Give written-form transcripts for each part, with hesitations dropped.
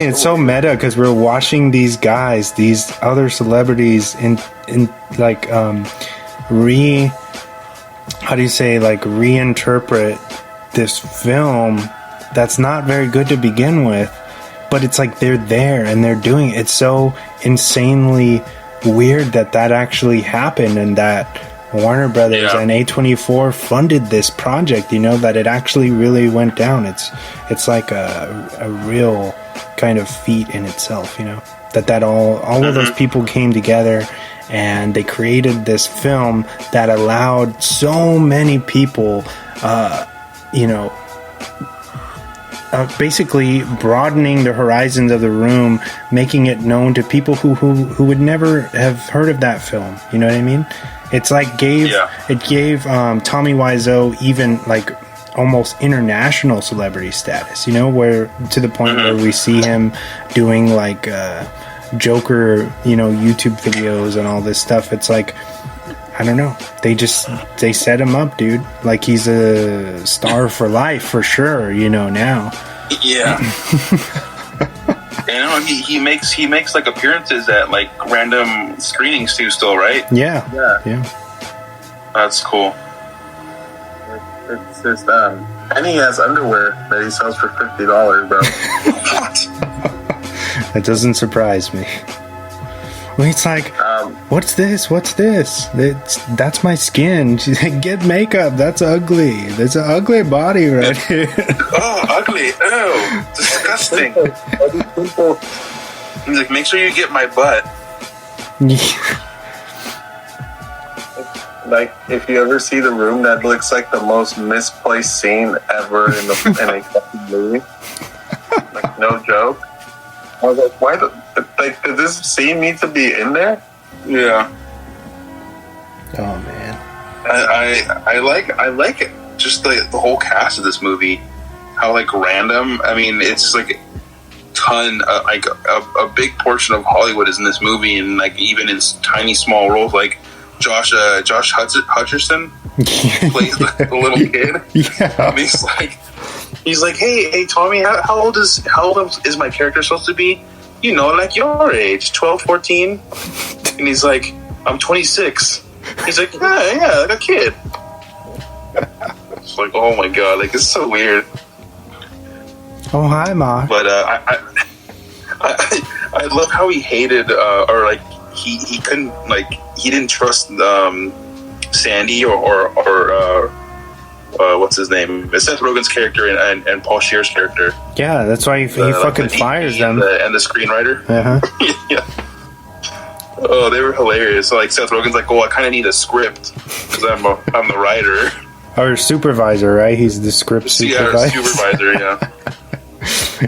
It's so meta because we're watching these guys, these other celebrities, in like reinterpret this film that's not very good to begin with, but it's like they're there and they're doing it. It's so insanely weird that actually happened, and that Warner Brothers and A24 funded this project. You know, that it actually really went down. It's like a real kind of feat in itself, you know, that all of those people came together and they created this film that allowed so many people, basically broadening the horizons of the room, making it known to people who would never have heard of that film. You know what I mean? It's like it gave Tommy Wiseau even like almost international celebrity status, you know, where to the point where we see him doing like Joker, you know, YouTube videos and all this stuff. It's like, I don't know, they set him up, dude, like he's a star for life for sure, you know, now. Yeah. You know, he makes like appearances at like random screenings too still, right? Yeah. That's cool. It's just, and he has underwear that he sells for $50, bro. What? That doesn't surprise me. Well, it's like, what's this? That's my skin. She's like, get makeup. That's ugly. There's an ugly body right here. Oh, ugly. Ew. Disgusting. He's like, make sure you get my butt. Like, if you ever see The Room, that looks like the most misplaced scene ever in a fucking movie. Like, no joke. I was like, why did this scene need to be in there? Yeah. Oh man. I like it. Just the whole cast of this movie. How like random. I mean, it's like a big portion of Hollywood is in this movie, and like even in tiny small roles, like Josh Hutcherson plays the little kid. Yeah. And he's like, hey Tommy, how old is my character supposed to be? You know, like your age, 12, 14. And he's like, I'm 26. He's like, yeah, like a kid. It's like, oh my god, like it's so weird. Oh, hi, Ma. But I love how he hated or like he couldn't, like, he didn't trust Sandy or what's his name? Seth Rogen's character and Paul Scheer's character. Yeah, that's why he fucking fires them. And the screenwriter. Uh-huh. Yeah. Oh, they were hilarious. So, like, Seth Rogen's like, oh, I kind of need a script because I'm the writer. Or supervisor, right? He's the script supervisor. Yeah, supervisor, yeah.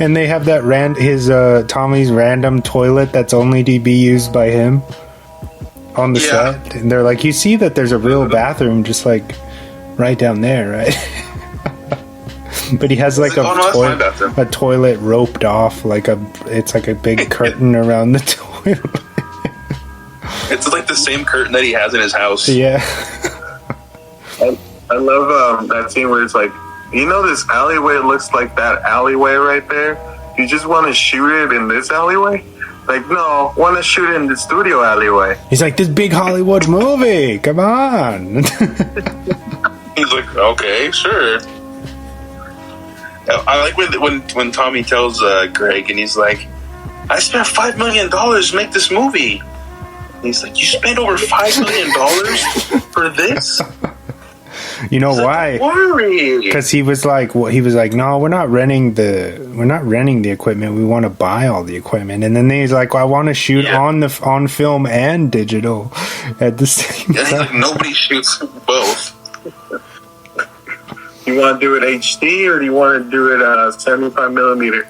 And they have that Tommy's random toilet that's only to be used by him on the set. And they're like, you see that there's a real bathroom just like right down there, right? But he has like a toilet roped off, it's like a big curtain around the toilet. It's like the same curtain that he has in his house. Yeah. I love that scene where it's like, you know, this alleyway looks like that alleyway right there. You just want to shoot it in this alleyway? Like, no, want to shoot it in the studio alleyway. He's like, this big Hollywood movie, come on. He's like, okay, sure. I like when Tommy tells Greg, and he's like, I spent $5 million to make this movie. And he's like, you spent over $5 million for this? You know why? Because he was like, no, we're not renting the equipment. We want to buy all the equipment. And then he's like, well, I want to shoot on film and digital at the same time. He's like, nobody shoots both. You want to do it HD or do you want to do it 75 millimeter?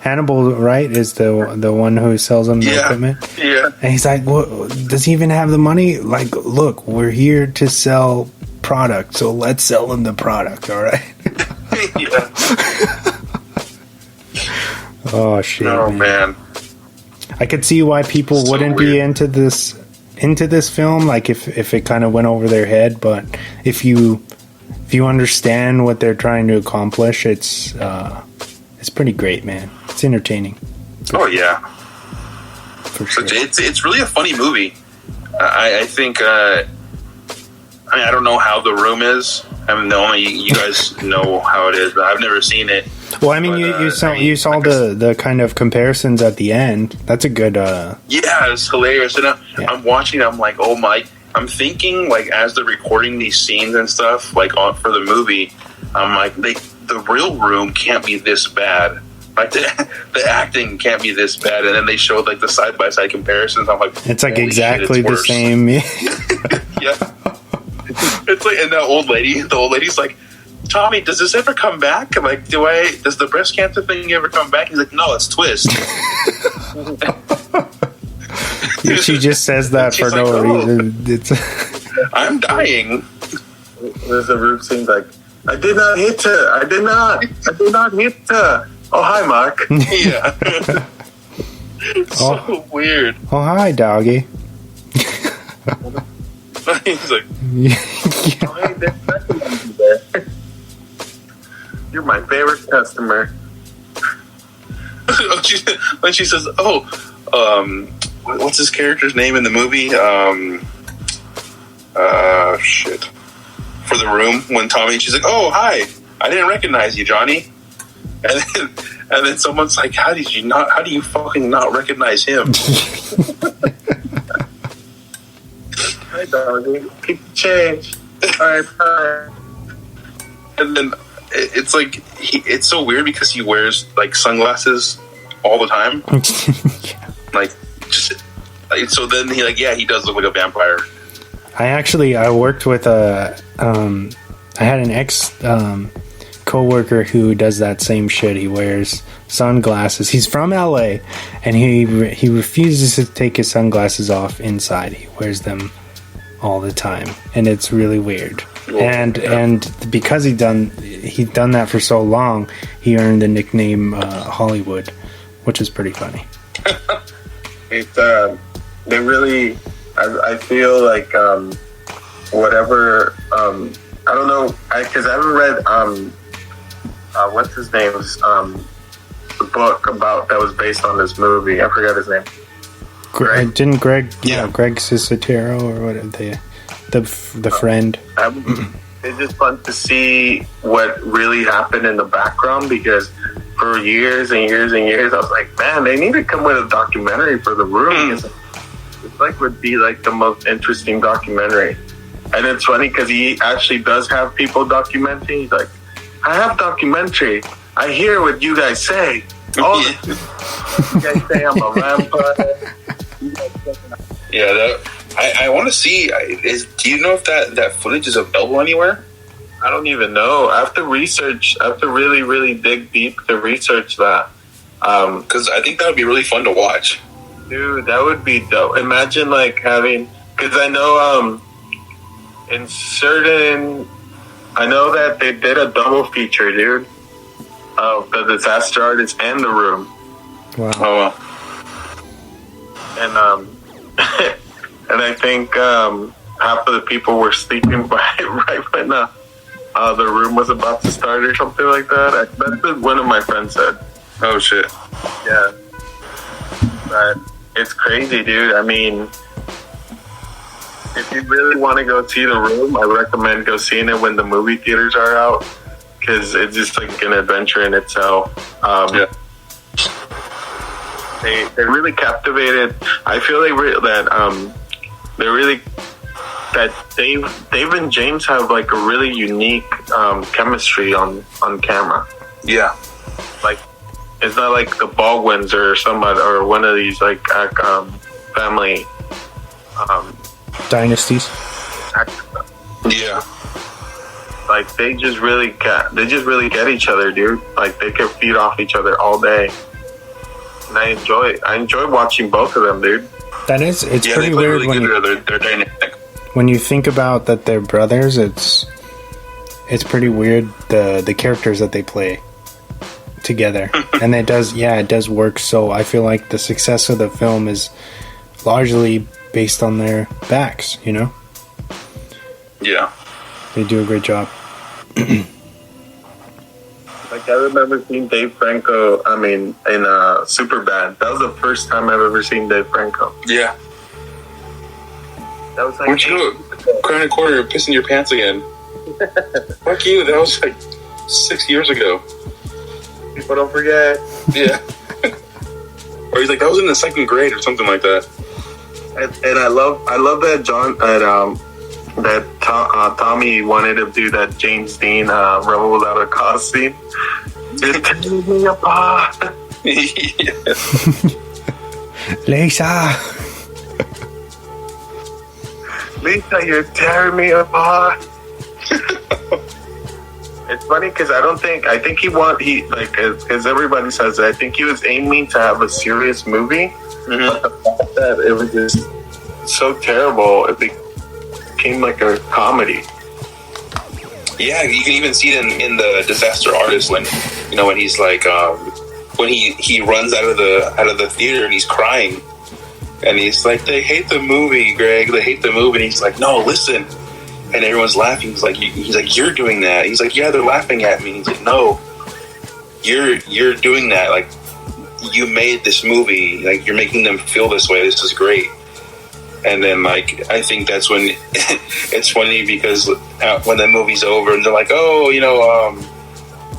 Hannibal, right, is the one who sells them the equipment. Yeah. And he's like, well, does he even have the money? Like, look, we're here to sell product, so let's sell them the product, all right? Yeah. Oh shit. Oh man. I could see why people wouldn't be into this film, like if it kind of went over their head, but if you understand what they're trying to accomplish, it's It's pretty great, man. It's entertaining. Oh yeah, For sure. it's really a funny movie. I think. I mean, I don't know how The Room is. I mean, only you guys know how it is, but I've never seen it. Well, I mean, But, you saw the kind of comparisons at the end. That's a good. Yeah, it's hilarious. And I'm watching. I'm like, oh my! I'm thinking like as they're recording these scenes and stuff, like for the movie, I'm like, the real Room can't be this bad. Like the acting can't be this bad. And then they showed like the side by side comparisons. I'm like, it's like holy exactly shit, it's the worse. same. Yeah. It's like, and the old lady's like, Tommy, does this ever come back? I'm like, does the breast cancer thing ever come back? He's like, no, it's twist. She just says that for She's like, no oh. reason. It's I'm dying. There's a Room scene like, I did not hit her. I did not hit her. Oh, hi, Mark. Yeah. It's so weird. oh, hi, doggy. He's like, Oh, hey, there's nothing there. You're my favorite customer. when she says, what's his character's name in the movie? Shit. For The Room, when Tommy, she's like, oh, hi, I didn't recognize you, Johnny. And then someone's like, how do you fucking not recognize him? Hi, doggy. Keep the change. All right, bye. And then it's like, it's so weird because he wears like sunglasses all the time. Like, so then he does look like a vampire. I worked with I had an ex coworker who does that same shit. He wears sunglasses. He's from LA, and he refuses to take his sunglasses off inside. He wears them all the time, and it's really weird. Cool. And because he'd done that for so long, he earned the nickname Hollywood, which is pretty funny. They really, I feel like whatever, I don't know, because I haven't read what's his name's the book about that was based on this movie. I forgot his name. Didn't Greg? Yeah. Greg Cicero or whatever the friend. It's just fun to see what really happened in the background, because for years and years and years, I was like, man, they need to come with a documentary for The Room. It's like would be like the most interesting documentary. And it's funny because he actually does have people documenting. He's like, I have documentary. I hear what you guys say. Oh, you guys say I'm a vampire. Yeah, I want to see. Do you know if that footage is available anywhere? I don't even know. I have to really, really dig deep to research that. Because I think that would be really fun to watch. Dude, that would be dope. Imagine like having, because I know I know that they did a double feature, dude, of The Disaster Artist and The Room. Wow. Oh, wow. And and I think half of the people were sleeping right when The Room was about to start or something like that. That's what one of my friends said. Oh, shit. Yeah. But it's crazy, dude. I mean, if you really want to go see The Room, I recommend go seeing it when the movie theaters are out, because it's just like an adventure in itself. Yeah. They really captivated. I feel that Dave and James have like a really unique chemistry on camera. Yeah. Like, it's not like the Baldwins or somebody or one of these like family Dynasties. Yeah. Like they just really get each other, dude. Like they can feed off each other all day. And I enjoy watching both of them, dude. It's Yeah, pretty they play weird really when good. They're dynamic. when you think about that they're brothers. It's pretty weird the characters that they play together, and it does work. So I feel like the success of the film is largely based on their backs. You know, Yeah. they do a great job. Like, I remember seeing Dave Franco, in Superbad. That was the first time I've ever seen Dave Franco. Yeah. That was like... Why don't you cry in a corner and pissing your pants again? Fuck you, that was like 6 years ago. People don't forget. Yeah. Or he's like, that was in the second grade or something like that. And I love that Tommy wanted to do that James Dean Rebel Without a Cause scene. You're tearing me apart. Lisa, you're tearing me apart. It's funny because I think as everybody says, I think he was aiming to have a serious movie, but the fact that it was just so terrible, it became like a comedy. Yeah, you can even see it in the Disaster Artist when he's like when he runs out of the theater and he's crying and he's like, they hate the movie, Greg, they hate the movie, and he's like, no, listen, and everyone's laughing. He's like, you're doing that. He's like, yeah, they're laughing at me. He's like, no, you're doing that. Like, you made this movie. Like, you're making them feel this way. This is great. And then, like, I think that's when it's funny because when the movie's over and they're like, oh,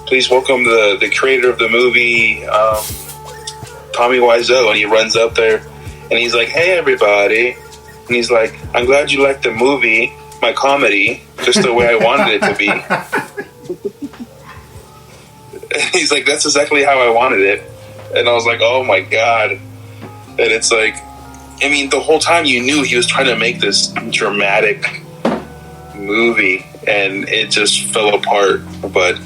please welcome the creator of the movie, Tommy Wiseau, and he runs up there and he's like, hey, everybody. And he's like, I'm glad you liked the movie, my comedy, just the way I wanted it to be. And he's like, that's exactly how I wanted it. And I was like, oh my God. And it's like, I mean, the whole time you knew he was trying to make this dramatic movie and it just fell apart. But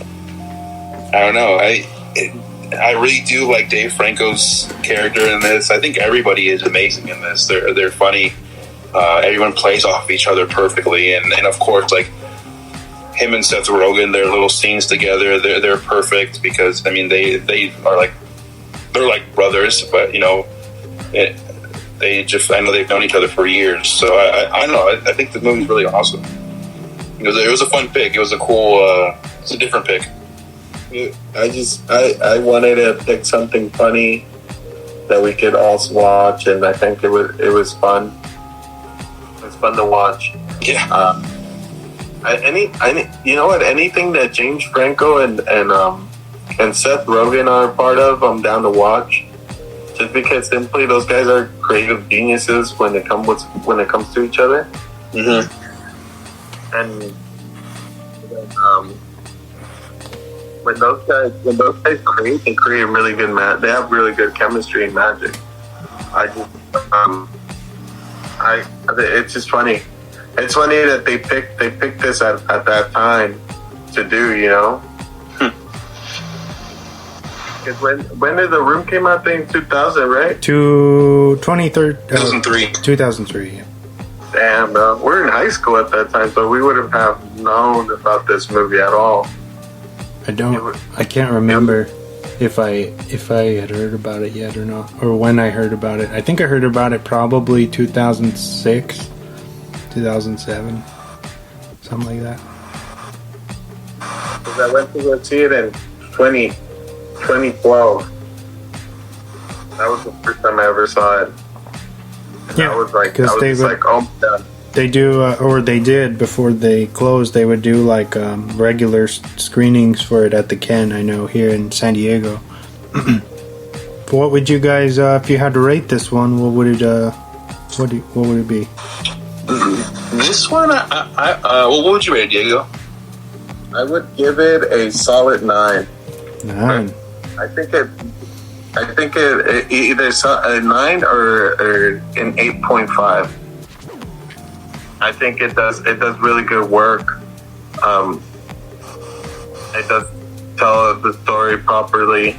I don't know. I really do like Dave Franco's character in this. I think everybody is amazing in this. They're funny. Everyone plays off each other perfectly, and of course, like him and Seth Rogen, their little scenes together, they're perfect because I mean they are like they're like brothers, but I know they've known each other for years. So I don't know. I think the movie's really awesome. It was a fun pick. It was a cool. It's a different pick. I wanted to pick something funny that we could all watch, and I think it was fun. It was fun to watch. Yeah. You know what? Anything that James Franco and Seth Rogen are a part of, I'm down to watch. Just because simply those guys are creative geniuses when it comes to each other. Mm-hmm. And when those guys create, they create really good they have really good chemistry and magic. It's just funny. It's funny that they picked this at that time to do, Because when did The Room came out? I think 2000, right? 2003. Yeah. Damn, bro. We're in high school at that time, so we wouldn't have known about this movie at all. I can't remember if I had heard about it yet or not, or when I heard about it. I think I heard about it probably 2006, 2007, something like that. Because I went to go see it in 2012. That was the first time I ever saw it. Yeah, I was like, oh my God. They do, or they did before they closed. They would do like regular screenings for it at the Ken. I know here in San Diego. What would you guys, if you had to rate this one? What would it? What would it be? This one, what would you rate it, Diego? I would give it a solid 9. 9. I think it either a 9 or an 8.5. I think it does really good work. It does tell the story properly,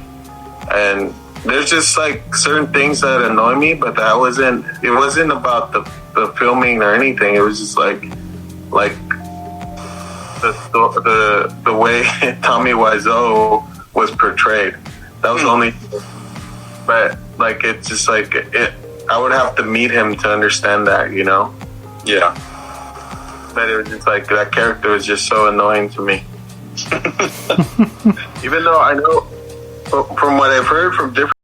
and there's just like certain things that annoy me, but it wasn't about the filming or anything. It was just like the way Tommy Wiseau was portrayed. That was only, but like it's just like it. I would have to meet him to understand that, Yeah. But it was just like that character was just so annoying to me. Even though I know from what I've heard from different